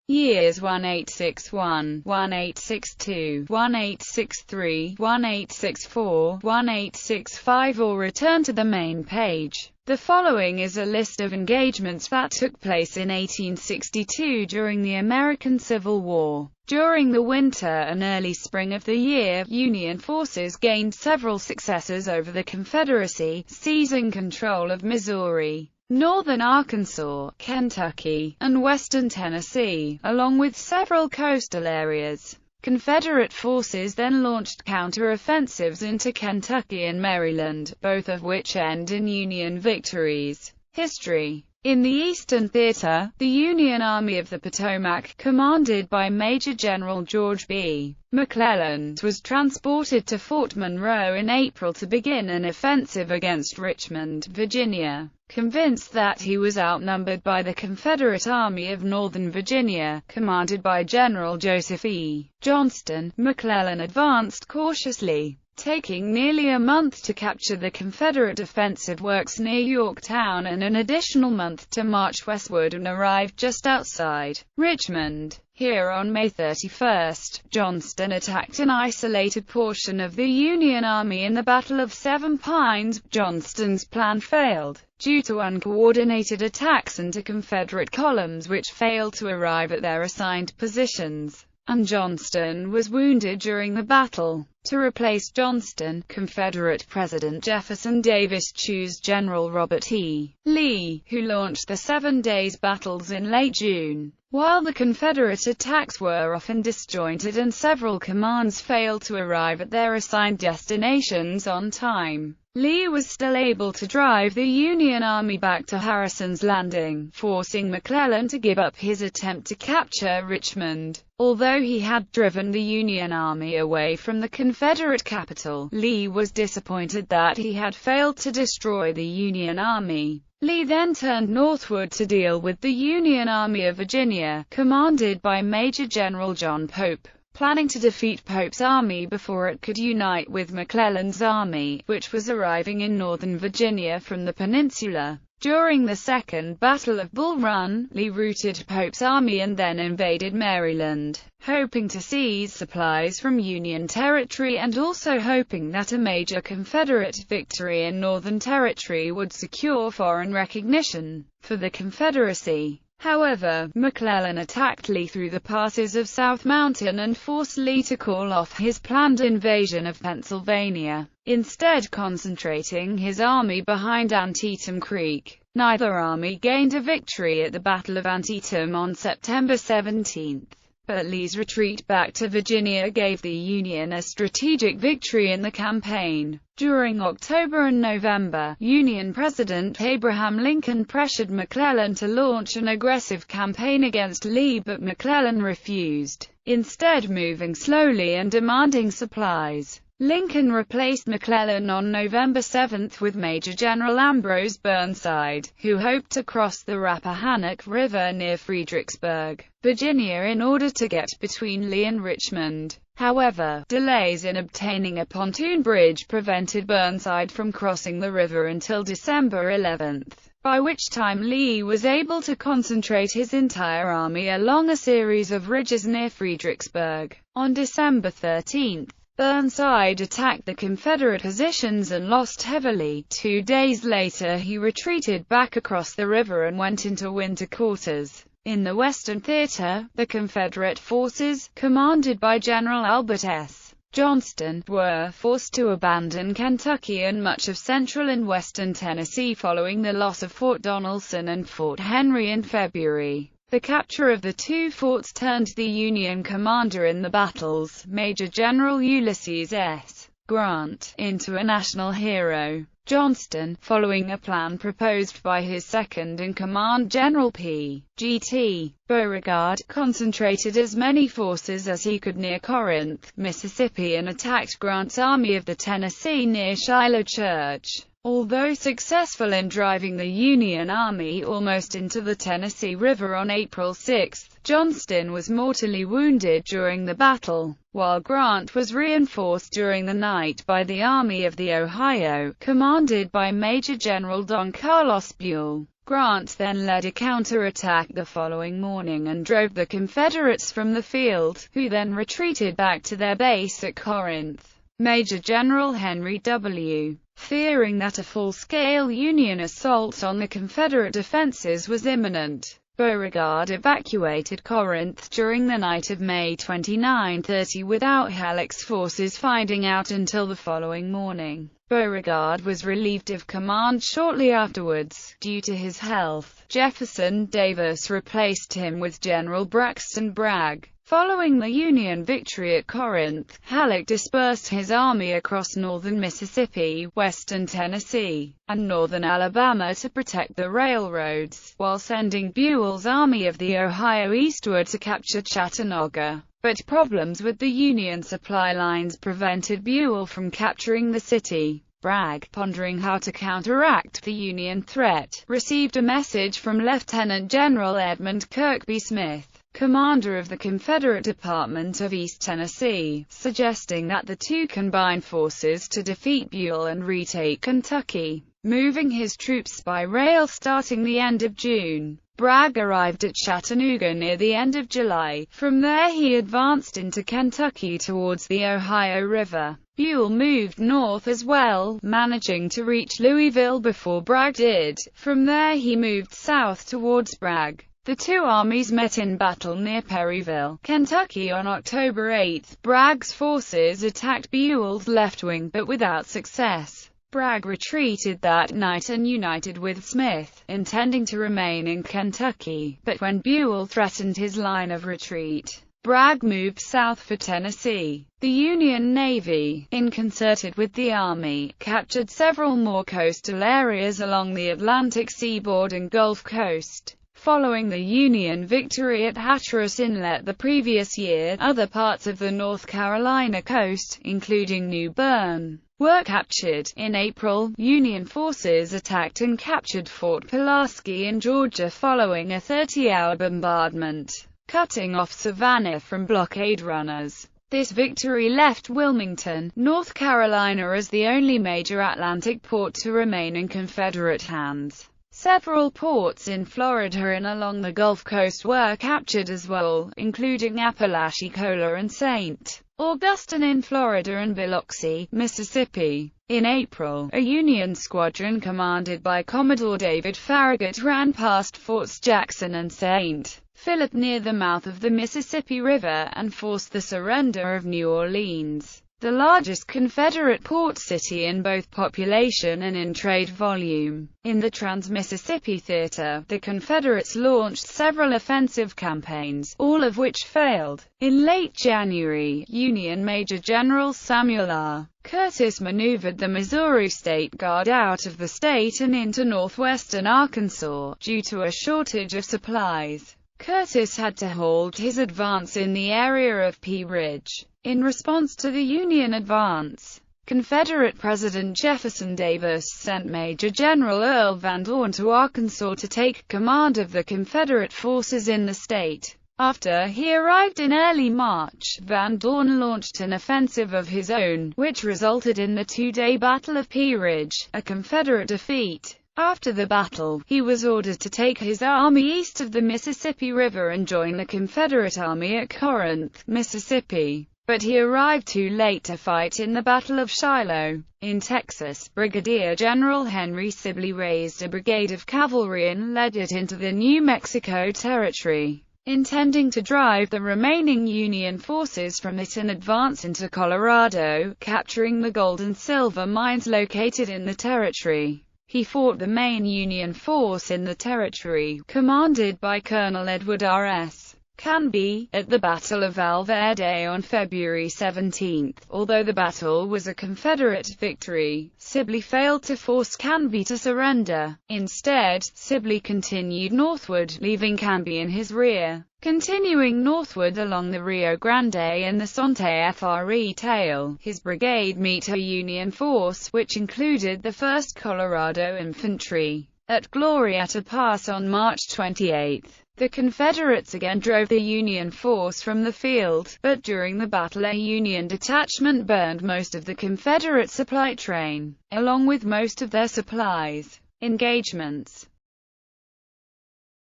Years 1861, 1862, 1863, 1864, 1865, or return to the main page. The following is a list of engagements that took place in 1862 during the American Civil War. During the winter and early spring of the year, Union forces gained several successes over the Confederacy, seizing control of Missouri, northern Arkansas, Kentucky, and western Tennessee, along with several coastal areas. Confederate forces then launched counter-offensives into Kentucky and Maryland, both of which end in Union victories. History. In the Eastern Theater, the Union Army of the Potomac, commanded by Major General George B. McClellan, was transported to Fort Monroe in April to begin an offensive against Richmond, Virginia. Convinced that he was outnumbered by the Confederate Army of Northern Virginia, commanded by General Joseph E. Johnston, McClellan advanced cautiously, taking nearly a month to capture the Confederate offensive works near Yorktown and an additional month to march westward, and arrived just outside Richmond. Here on May 31, Johnston attacked an isolated portion of the Union Army in the Battle of Seven Pines. Johnston's plan failed, due to uncoordinated attacks into Confederate columns which failed to arrive at their assigned positions, and Johnston was wounded during the battle. To replace Johnston, Confederate President Jefferson Davis chose General Robert E. Lee, who launched the 7 Days Battles in late June. While the Confederate attacks were often disjointed and several commands failed to arrive at their assigned destinations on time, Lee was still able to drive the Union Army back to Harrison's Landing, forcing McClellan to give up his attempt to capture Richmond. Although he had driven the Union Army away from the Confederate capital, Lee was disappointed that he had failed to destroy the Union Army. Lee then turned northward to deal with the Union Army of Virginia, commanded by Major General John Pope, planning to defeat Pope's army before it could unite with McClellan's army, which was arriving in northern Virginia from the peninsula. During the Second Battle of Bull Run, Lee routed Pope's army and then invaded Maryland, hoping to seize supplies from Union territory and also hoping that a major Confederate victory in Northern Territory would secure foreign recognition for the Confederacy. However, McClellan attacked Lee through the passes of South Mountain and forced Lee to call off his planned invasion of Pennsylvania, instead concentrating his army behind Antietam Creek. Neither army gained a victory at the Battle of Antietam on September 17, but Lee's retreat back to Virginia gave the Union a strategic victory in the campaign. During October and November, Union President Abraham Lincoln pressured McClellan to launch an aggressive campaign against Lee, but McClellan refused, instead moving slowly and demanding supplies. Lincoln replaced McClellan on November 7 with Major General Ambrose Burnside, who hoped to cross the Rappahannock River near Fredericksburg, Virginia in order to get between Lee and Richmond. However, delays in obtaining a pontoon bridge prevented Burnside from crossing the river until December 11, by which time Lee was able to concentrate his entire army along a series of ridges near Fredericksburg. On December 13, Burnside attacked the Confederate positions and lost heavily. 2 days later he retreated back across the river and went into winter quarters. In the Western Theater, the Confederate forces, commanded by General Albert S. Johnston, were forced to abandon Kentucky and much of central and western Tennessee following the loss of Fort Donelson and Fort Henry in February. The capture of the two forts turned the Union commander in the battles, Major General Ulysses S. Grant, into a national hero. Johnston, following a plan proposed by his second-in-command General P. G. T. Beauregard, concentrated as many forces as he could near Corinth, Mississippi and attacked Grant's Army of the Tennessee near Shiloh Church. Although successful in driving the Union Army almost into the Tennessee River on April 6, Johnston was mortally wounded during the battle, while Grant was reinforced during the night by the Army of the Ohio, commanded by Major General Don Carlos Buell. Grant then led a counterattack the following morning and drove the Confederates from the field, who then retreated back to their base at Corinth. Major General Henry W. fearing that a full-scale Union assault on the Confederate defenses was imminent, Beauregard evacuated Corinth during the night of May 29-30 without Halleck's forces finding out until the following morning. Beauregard was relieved of command shortly afterwards, due to his health. Jefferson Davis replaced him with General Braxton Bragg. Following the Union victory at Corinth, Halleck dispersed his army across northern Mississippi, western Tennessee, and northern Alabama to protect the railroads, while sending Buell's Army of the Ohio eastward to capture Chattanooga. But problems with the Union supply lines prevented Buell from capturing the city. Bragg, pondering how to counteract the Union threat, received a message from Lieutenant General Edmund Kirkby Smith, commander of the Confederate Department of East Tennessee, suggesting that the two combine forces to defeat Buell and retake Kentucky, moving his troops by rail starting the end of June. Bragg arrived at Chattanooga near the end of July. From there he advanced into Kentucky towards the Ohio River. Buell moved north as well, managing to reach Louisville before Bragg did. From there he moved south towards Bragg. The two armies met in battle near Perryville, Kentucky on October 8. Bragg's forces attacked Buell's left wing but without success. Bragg retreated that night and united with Smith, intending to remain in Kentucky, but when Buell threatened his line of retreat, Bragg moved south for Tennessee. The Union Navy, in concert with the Army, captured several more coastal areas along the Atlantic seaboard and Gulf Coast. Following the Union victory at Hatteras Inlet the previous year, other parts of the North Carolina coast, including New Bern, were captured. In April, Union forces attacked and captured Fort Pulaski in Georgia following a 30-hour bombardment, cutting off Savannah from blockade runners. This victory left Wilmington, North Carolina as the only major Atlantic port to remain in Confederate hands. Several ports in Florida and along the Gulf Coast were captured as well, including Apalachicola and St. Augustine in Florida and Biloxi, Mississippi. In April, a Union squadron commanded by Commodore David Farragut ran past Forts Jackson and St. Philip near the mouth of the Mississippi River and forced the surrender of New Orleans, the largest Confederate port city in both population and in trade volume. In the Trans-Mississippi Theater, the Confederates launched several offensive campaigns, all of which failed. In late January, Union Major General Samuel R. Curtis maneuvered the Missouri State Guard out of the state and into northwestern Arkansas, due to a shortage of supplies. Curtis had to halt his advance in the area of Pea Ridge. In response to the Union advance, Confederate President Jefferson Davis sent Major General Earl Van Dorn to Arkansas to take command of the Confederate forces in the state. After he arrived in early March, Van Dorn launched an offensive of his own, which resulted in the two-day Battle of Pea Ridge, a Confederate defeat. After the battle, he was ordered to take his army east of the Mississippi River and join the Confederate Army at Corinth, Mississippi. But he arrived too late to fight in the Battle of Shiloh. In Texas, Brigadier General Henry Sibley raised a brigade of cavalry and led it into the New Mexico Territory, intending to drive the remaining Union forces from it and advance into Colorado, capturing the gold and silver mines located in the territory. He fought the main Union force in the territory, commanded by Colonel Edward R.S. Canby, at the Battle of Val Verde on February 17. Although the battle was a Confederate victory, Sibley failed to force Canby to surrender. Instead, Sibley continued northward, leaving Canby in his rear. Continuing northward along the Rio Grande and the Sante Fre Trail, his brigade met a Union force, which included the 1st Colorado Infantry, at Glorieta Pass on March 28. The Confederates again drove the Union force from the field, but during the battle a Union detachment burned most of the Confederate supply train, along with most of their supplies. Engagements.